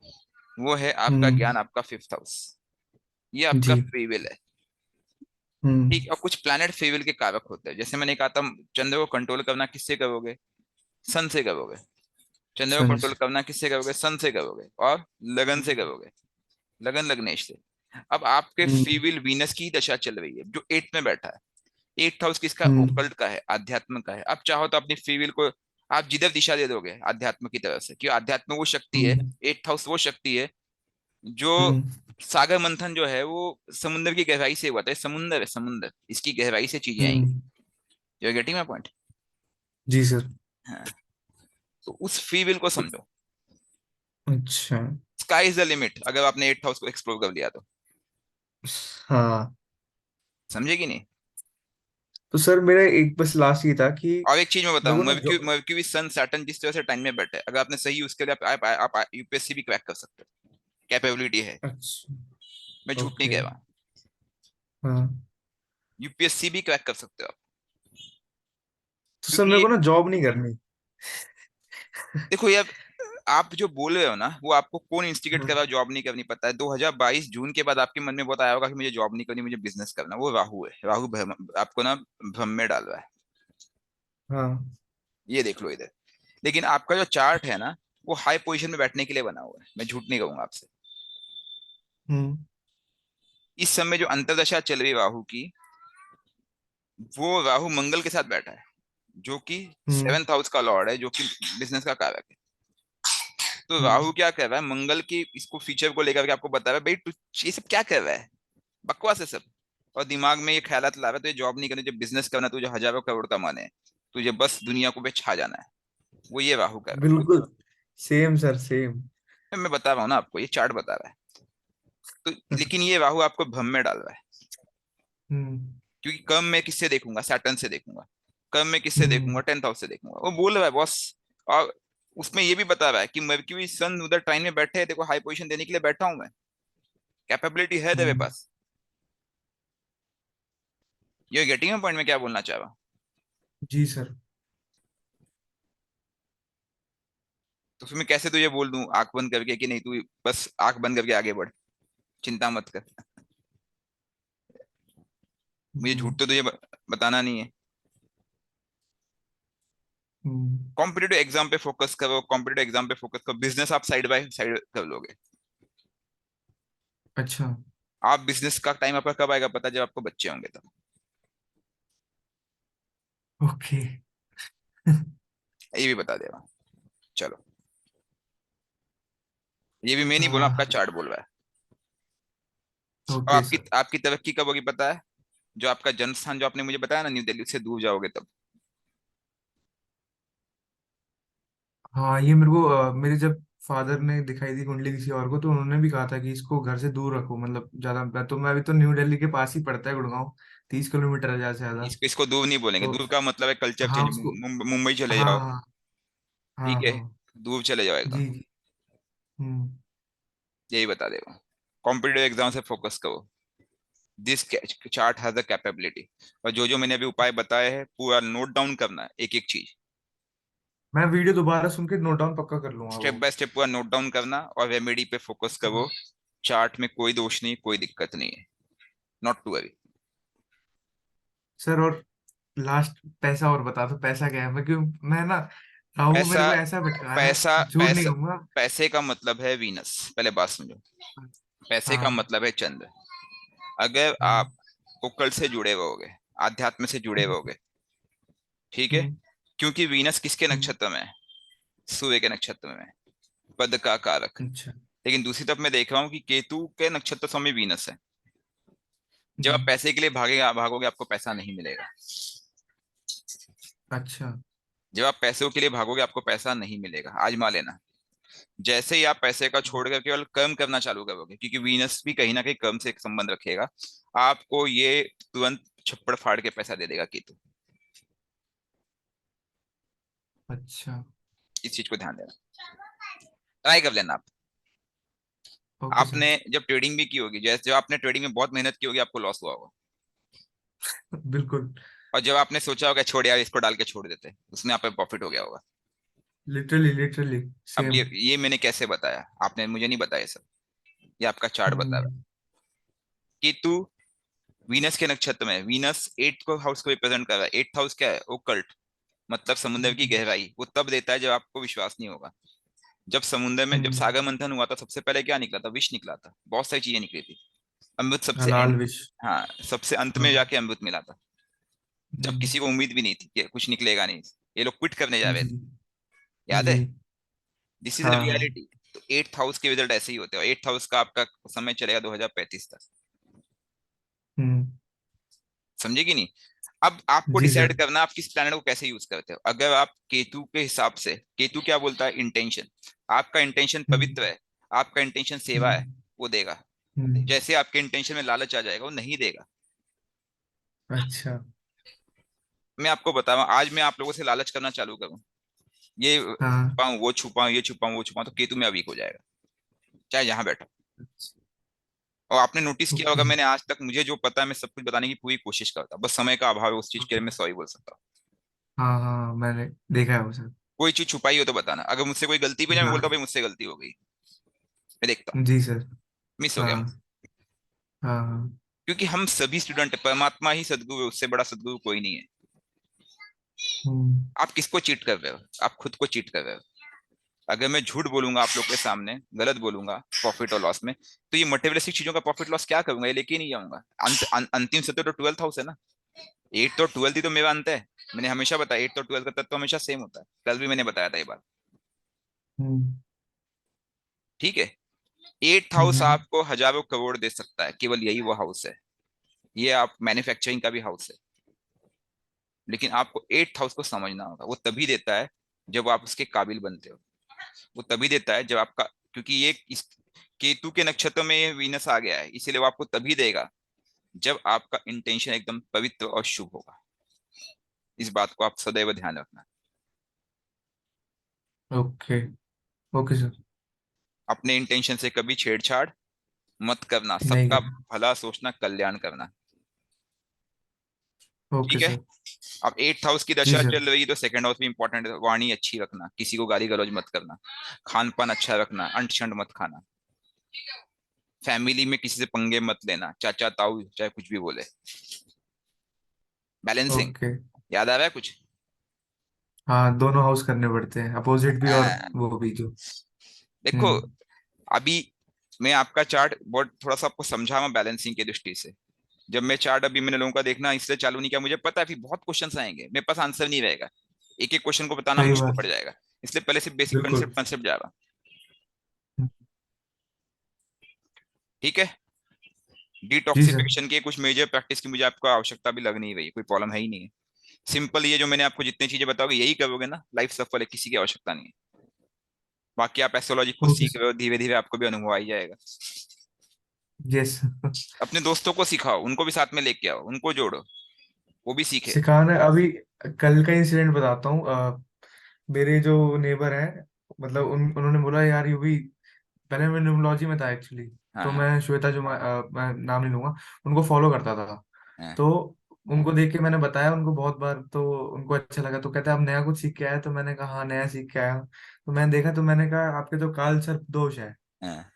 वो है आपका ज्ञान, हम्म। आपका 5th हाउस। ये आपका जी। फ्री विल है। हम्म। ठीक। और कुछ प्लैनेट फ्री विल के कारक होते हैं, जैसे मैंने कहा था, चंद्र को कंट्रोल करना किससे करोगे? सन से करोगे। चंद्र को सही। कंट्रोल करना किससे करोगे? सन से करोगे। और लगन से करोगे, लगन लग्नेश से। अब आपके फ्री हम्म। विल वीनस की दशा चल रही है, जो 8th में बैठा है। 8th हाउस किसका? हम्म। ओकल्ट का है, अध्यात्म का है। अब चाहो तो अपनी फ्री विल को आप जिधर दिशा दे दोगे अध्यात्म की तरफ से, क्यों? अध्यात्म वो शक्ति है, हम्म। 8th हाउस वो शक्ति है जो हम्म। सागर मंथन जो है वो समुद्र की गहराई से हुआ था। ये समुद्र है, समुद्र, इसकी गहराई से चीजें आएंगी। Hmm. You getting my point? जी सर। हाँ। तो उस फ्री विल को समझो। अच्छा। स्काई इज द लिमिट, अगर आपने 8th हाउस को एक्सप्लोर कर लिया तो। हाँ। समझे कि नहीं? तो सर मेरा एक बस लास्ट ये था कि और एक चीज मैं बताऊं, मेरे को ना जो। मर्क्यूरी सन सैटर्न जिस तरह से टाइम में बैठे हैं, अगर आपने सही यूज किया, आप यूपीएससी भी क्रैक कर सकते हो। कैपेबिलिटी है, अच्छा। मैं झूठ नहीं ओके। कह रहा। हाँ। यूपीएससी भी क्रैक कर सकते हो आप। तो सर मेरे क्योंकि को ना जॉब नहीं करनी। देखो यार, आप जो बोल रहे हो ना, वो आपको कौन इंस्टिगेट कर हाँ। रहा है जॉब नहीं करनी, पता है? 2022 जून के बाद आपके मन में बहुत आया होगा कि मुझे जॉब नहीं करनी, मुझे बिजनेस करना। वो राहु है, राहु भ्रम, आपको ना भ्रम में डाल रहा है। हाँ। ये देख लो इधर। लेकिन आपका जो चार्ट है ना, वो हाई पोजीशन में बैठने के लिए बना हुआ है, मैं झूठ नहीं कहूंगा आपसे। हम्म। इस समय जो अंतर्दशा चल रही है राहु की, वो राहु मंगल के साथ बैठा है, जो कि हम्म। 7th हाउस का लॉर्ड है, जो कि बिजनेस का कारक है। तो हम्म राहु क्या कर रहा है, मंगल की इसको फीचर को लेकर के आपको बता रहा है भाई तू ये सब क्या कर रहा है, बकवास है सब। और दिमाग में ये ख्यालात ला रहा है तुझे जॉब नहीं करनी, तुझे बिजनेस करना है, तुझे हजारों करोड़ कमाने हैं, तुझे बस दुनिया को पे छा जाना है। वो ये राहु कर रहा बिल्कुल सेम सर सेम। है। मैं बता रहा हूँ ना आपको, ये चार्ट बता रहा है। तो लेकिन ये राहु आपको भ्रम में डाल रहा है। हम्म क्योंकि कम मैं किससे देखूंगा, सैटर्न से देखूंगा। कम मैं किससे देखूंगा, हम्म 10th हाउस से देखूंगा। वो बोल रहा है बॉस। और उसमें ये भी बता रहा है कि मर्क्यूरी सन उधर टाइम में बैठे है, देखो हाई पोजीशन देने के लिए बैठा हूं मैं, कैपेबिलिटी है तेरे हम्म, पास। ये गेटिंग पॉइंट में क्या बोलना चाह रहा हूं। जी सर। तो फिर मैं कैसे तुझे बोल दूं आंख बंद करके कि नहीं तू बस आंख बंद करके आगे बढ़, चिंता मत कर। मुझे हम्म झूठ तो तुझे बताना नहीं है। हम्म, कॉम्पिटेटिव एग्जाम पे फोकस करो, कॉम्पिटेटिव एग्जाम पे फोकस करो, बिजनेस आप साइड बाय साइड कर लोगे। अच्छा। आप बिजनेस का टाइम आपका कब आएगा पता है? जब आपको बच्चे होंगे तब। ओके। ये भी बता दे रहा हूं। चलो, ये भी मैं नहीं बोल रहा, आपका हाँ चार्ट बोल रहा है। और ओके आपकी सर। आपकी तरक्की कब होगी पता है? जो आपका जन्म स्थान जो आपने मुझे बताया ना, न्यू दिल्ली से दूर जाओगे तब। हाँ ये मेरे को मेरे जब फादर ने दिखाई दी कुंडली किसी और को, तो उन्होंने भी कहा था कि इसको घर से दूर रखो, मतलब ज्यादा। मैं अभी तो न्यू दिल्ली के पास ही पड़ता है गुड़गांव, 30 किलोमीटर है ज्यादा से ज्यादा। इसको दूर नहीं बोलेंगे, तो दूर का मतलब है कल्चर हाँ चेंज। उसको, मुंबई चले हाँ जाओ। हाँ हाँ ठीक है, हाँ। दूर चले जाओ एकदम। जी जी। हम्म यही बता देगा। कॉम्पिटेटिव एग्जाम से फोकस करो। This chart has the capability. और जो जो मैंने अभी उपाय बताए हैं पूरा नोट डाउन करना है, एक एक चीज। मैं वीडियो दोबारा सुन के नोट डाउन पक्का कर लूंगा स्टेप वो। बाय स्टेप पूरा नोट डाउन करना और रेमेडी पे फोकस करो। हाँ चार्ट में कोई दोष नहीं, कोई दिक्कत नहीं है। Not to worry. सर। और लास्ट पैसा और बता दो, पैसा क्या है? मैं क्यों, मैं ना, राहु मेरे पैसा, को ऐसा भटका है, पैसा, झूठ नहीं पैसा। कहूंगा। पैसे का मतलब है वीनस, पहले बात समझो। पैसे का हाँ। मतलब है चंद्र। अगर हम्म आप ओकल से जुड़े रहोगे, आध्यात्म से जुड़े हम्म रहोगे, ठीक है। हम्म क्योंकि वीनस किसके हम्म, नक्षत्र में है? सूर्य के नक्षत्र में है, पद का कारक। अच्छा। लेकिन दूसरी तरफ मैं देख रहा हूँ कि केतु के नक्षत्र स्वामी वीनस है। जब आप हम्म, पैसे के लिए भागेगा भागोगे आपको पैसा नहीं मिलेगा। अच्छा। जब आप पैसों के लिए भागोगे आपको पैसा नहीं मिलेगा, आजमा लेना। जैसे ही आप पैसे का छोड़ कर केवल कर्म करना चालू करोगे, क्योंकि वीनस भी कहीं ना कहीं कर्म से एक संबंध रखेगा, आपको ये तुरंत छप्पड़ फाड़ के पैसा दे देगा केतु। अच्छा। इस चीज को ध्यान देना, ट्राई कर लेना आप। Okay sir. आपने जब ट्रेडिंग भी की होगी, जैसे जब आपने ट्रेडिंग में बहुत मेहनत की होगी आपको लॉस हुआ होगा। बिल्कुल। और जब आपने सोचा होगा छोड़ यार इसको डाल के छोड़ देते, उसमें आप पे प्रॉफिट हो गया होगा। लिटरली लिटरली अब सेम। ये मैंने कैसे बताया, आपने मुझे नहीं बताया सब, ये आपका चार्ट बता रहा है। हम्म केतु वीनस के नक्षत्र में, वीनस एट्थ को हाउस को रिप्रेजेंट कर रहा है। एट्थ हाउस क्या है? ओकल्ट, मतलब समुद्र की हम्म, गहराई। वो तब देता है जब आपको विश्वास नहीं होगा। जब समुद्र में जब हम्म, सागर मंथन हुआ था सबसे पहले क्या निकला था? विष निकला था, बहुत सारी चीजें निकली थी। अमृत सबसे हलाल एंड। विश। हाँ, सबसे अंत में हाँ। जाके अमृत मिला था। जब हम्म, किसी को उम्मीद भी नहीं थी कि कुछ निकलेगा नहीं, ये लोग क्विट करने जा रहे जी थे। याद जी। है? दिस इज द हाँ हाँ। रियलिटी। तो एट्थ हाउस के रिजल्ट ऐसे ही होते हैं। एट्थ हाउस का आपका समय चलेगा 2035 तक। हम्म समझे कि नहीं? अब आपको जी डिसाइड सर। करना आप किस प्लैनेट को कैसे यूज करते हो। अगर आप केतु के हिसाब से, केतु क्या बोलता है? इंटेंशन। आपका इंटेंशन हम्म पवित्र है, आपका इंटेंशन सेवा है, हम्म वो देगा। हम्म, जैसे आपके इंटेंशन में लालच आ जाएगा वो नहीं देगा। अच्छा। मैं आपको बताऊं, आज मैं आप लोगों से लालच करना चालू करूं, ये हाँ। छुपाऊं वो छुपाऊं, ये छुपाऊं वो छुपाऊं, तो केतु में वीक हो जाएगा, चाहे जहां बैठो। और आपने नोटिस किया ओके। होगा मैंने आज तक मुझे जो पता है मैं सब कुछ बताने की पूरी कोशिश करता हूं। बस समय का अभाव है, उस चीज के लिए मैं सॉरी बोल सकता हूँ। हाँ हाँ मैंने देखा है वो सर। कोई चीज छुपाई हो तो बताना, अगर मुझसे कोई गलती भी जाए मैं बोलता हूँ हाँ भाई मुझसे गलती हो गई, मैं देखता हूँ जी सर। मिस हो गया हाँ मुझसे। हाँ हाँ। क्योंकि हम सभी स्टूडेंट है, परमात्मा ही सदगुरु है, उससे बड़ा सदगुरु कोई नहीं है। हम्म आप किसको चीट कर रहे हो? आप खुद को चीट कर रहे हो। अगर मैं झूठ बोलूंगा आप लोग के सामने, गलत बोलूंगा प्रॉफिट और लॉस में, तो ये मटेरियलिस्टिक चीजों का प्रॉफिट लॉस क्या करूंगा? ये लेके नहीं जाऊंगा। अंतिम सत्य तो 12th हाउस है ना। 8th और 12th ही तो मेरा अंत है। मैंने हमेशा बताया 8th और 12th का तत्व तो हमेशा सेम होता है, कल भी मैंने बताया था ये बात। हम्म ठीक है। एट्थ हाउस हम्म। आपको हजारों करोड़ दे सकता है, केवल यही वो हाउस है। ये आप मैन्युफैक्चरिंग का भी हाउस है। लेकिन आपको एट्थ हाउस को समझना होगा, वो तभी देता है जब आप उसके काबिल बनते हो। वो तभी देता है जब आपका, क्योंकि ये इस केतु के नक्षत्र में ये वीनस आ गया है, इसीलिए वो आपको तभी देगा जब आपका इंटेंशन एकदम पवित्र और शुभ होगा। इस बात को आप सदैव ध्यान रखना। ओके। Okay sir. अपने इंटेंशन से कभी छेड़छाड़ मत करना, नहीं सबका करना। भला सोचना, कल्याण करना। ओके ठीक है। सर। अब एट्थ हाउस की जी दशा सर। चल रही है तो सेकंड हाउस भी इंपॉर्टेंट है। वाणी अच्छी रखना, किसी को गाली गलौज मत करना, खान पान अच्छा रखना, अंट शंट मत खाना, फैमिली में किसी से पंगे मत लेना, चाचा ताऊ चाहे कुछ भी बोले। बैलेंसिंग। ओके। याद आ रहा है कुछ? हाँ, दोनों हाउस करने पड़ते हैं, अपोजिट भी और हाँ, वो भी जो। देखो हम्म। अभी मैं आपका चार्ट बहुत थोड़ा सा आपको समझा मैं बैलेंसिंग की दृष्टि से। जब मैं चार्ट अभी मैंने लोगों का देखना इसलिए चालू नहीं किया, मुझे पता है कि बहुत क्वेश्चंस आएंगे, मेरे पास आंसर नहीं रहेगा, एक एक क्वेश्चन को बताना सही मुश्किल बात। पड़ जाएगा। इसलिए पहले से बेसिक बिल्कुल। कंसेप्ट कंसेप्ट जा रहा। ठीक है। जी सर। डिटॉक्सिफिकेशन की कुछ मेजर प्रैक्टिस की मुझे आपको आवश्यकता भी लग नहीं रही, कोई प्रॉब्लम है ही नहीं है। सिंपल ये जो मैंने आपको जितनी चीजें बताओगे यही करोगे ना, लाइफ सफल है, किसी की आवश्यकता नहीं है। बाकी आप एस्ट्रोलॉजी खुद ओके सीख सर। रहे हो, धीरे धीरे आपको भी अनुभव आ ही जाएगा। यस। अपने दोस्तों को सिखाओ, उनको भी साथ में लेके आओ, उनको जोड़ो, वो भी सीखे। सिखाना अभी, कल का इंसिडेंट बताता हूँ। मेरे जो नेबर हैं, मतलब उन्होंने बोला यार ये भी, पहले मैं न्यूमोलॉजी में था एक्चुअली। हाँ तो हाँ मैं श्वेता जो मैं नाम नहीं लूंगा, उनको फॉलो करता था। हाँ तो उनको देख के मैंने बताया उनको बहुत बार, तो उनको अच्छा लगा। तो कहते हैं आप नया कुछ सीख के आए? तो मैंने कहा हाँ, नया सीख के आया हूँ। तो मैंने देखा, तो मैंने कहा आपके जो काल सर्प दोष है, हाँ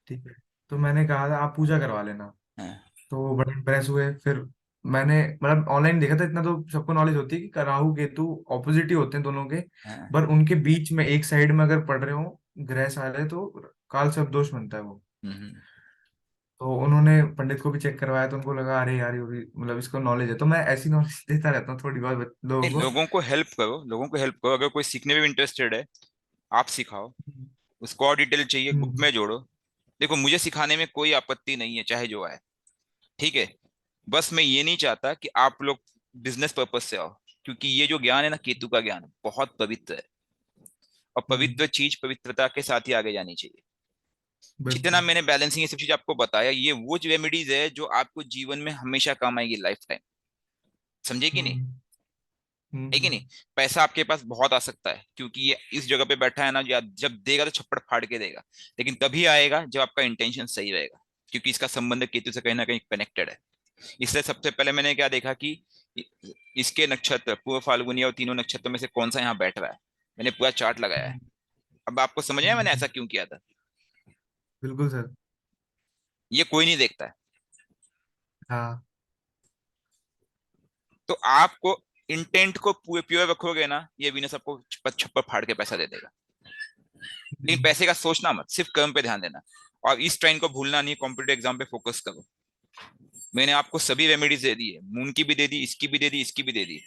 ठीक है, तो मैंने कहा था आप पूजा करवा लेना। हाँ तो वो बड़े इम्प्रेस हुए। फिर मैंने मतलब ऑनलाइन देखा था, इतना तो सबको नॉलेज होती है कि राहु केतु ऑपोजिट ही होते हैं दोनों के। हाँ। पर उनके बीच में एक साइड में अगर पड़ रहे हो ग्रह सारे, तो काल सर्प दोष बनता है वो। हम्म। तो उन्होंने पंडित को भी चेक करवाया, तो उनको लगा अरे यार ये भी मतलब इसको नॉलेज है। तो मैं ऐसी नॉलेज देता रहता हूँ थोड़ी बहुत लोगों नहीं, को। लोगों को हेल्प करो, लोगों को हेल्प करो, अगर कोई सीखने में इंटरेस्टेड है आप सिखाओ, उसको और डिटेल चाहिए ग्रुप हम्म। में जोड़ो। देखो मुझे सिखाने में कोई आपत्ति नहीं है, चाहे जो आए। ठीक है। बस मैं ये नहीं चाहता कि आप लोग बिजनेस पर्पज से आओ, क्योंकि ये जो ज्ञान है ना, केतु का ज्ञान बहुत पवित्र है। और हम्म। पवित्र चीज पवित्रता के साथ ही आगे जानी चाहिए। जितना बिल्कुल। मैंने बैलेंसिंग ये सब चीज आपको बताया, ये वो रेमेडीज है जो आपको जीवन में हमेशा काम आएगी, लाइफ टाइम। समझे कि नहीं? हम्म। है कि नहीं? पैसा आपके पास बहुत आ सकता है, क्योंकि ये इस जगह पे बैठा है ना, जब देगा तो छप्पड़ फाड़ के देगा। लेकिन तभी आएगा जब आपका इंटेंशन सही रहेगा, क्योंकि इसका संबंध केतु से कहीं ना कहीं कनेक्टेड है। इसलिए सबसे पहले मैंने क्या देखा कि इ- इसके नक्षत्र पूर्व फाल्गुनी और तीनों नक्षत्र में से कौन सा यहाँ बैठ रहा है। मैंने पूरा चार्ट लगाया है। हम्म। अब आपको समझ आया मैंने ऐसा क्यों किया था? बिल्कुल सर। ये कोई नहीं देखता है। हाँ। तो आपको इंटेंट को प्योर रखोगे ना, ये वीनस आपको छप्पर छप्पर फाड़ के पैसा दे देगा। लेकिन हम्म। पैसे का सोचना मत, सिर्फ कर्म पे ध्यान देना। और इस ट्रेन को भूलना नहीं, कॉम्पिटेटिव एग्जाम पे फोकस करो। मैंने आपको सभी रेमेडीज दे दी है, मून की भी दे दी, इसकी भी दे दी, इसकी भी दे दी।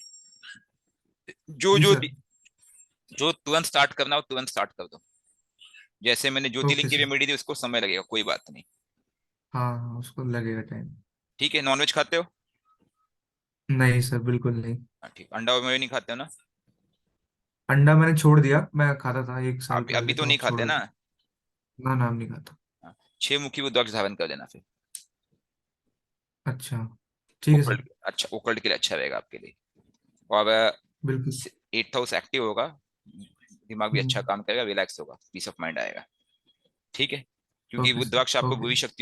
जो जी जो सर। जो तुरंत स्टार्ट करना हो तुरंत स्टार्ट कर दो। जैसे मैंने ज्योतिर्लिंग ओके की सर। रेमेडी दी, उसको समय लगेगा, कोई बात नहीं। हाँ हाँ, उसको लगेगा टाइम। ठीक है। नॉनवेज खाते हो? नहीं सर, बिल्कुल नहीं। हाँ ठीक, अंडा वगैरह नहीं खाते हो ना? अंडा मैंने छोड़ दिया, मैं खाता था एक साल अभी अभी पहले, तो तो नहीं अब खाते छोड़ ना? दिया। ना, नाम नहीं खाता। हाँ, 6 मुखी रुद्राक्ष धारण कर लेना फिर। अच्छा। ठीक है सर। ओकल्ट, अच्छा ओकल्ट के लिए अच्छा रहेगा आपके लिए। और बिल्कुल। एट्थ हाउस एक्टिव होगा, दिमाग भी अच्छा हम्म। काम करेगा, रिलैक्स होगा, पीस ऑफ माइंड आएगा। ठीक है। क्योंकि ओके सर। रुद्राक्ष आपको ओके। बुरी शक्ति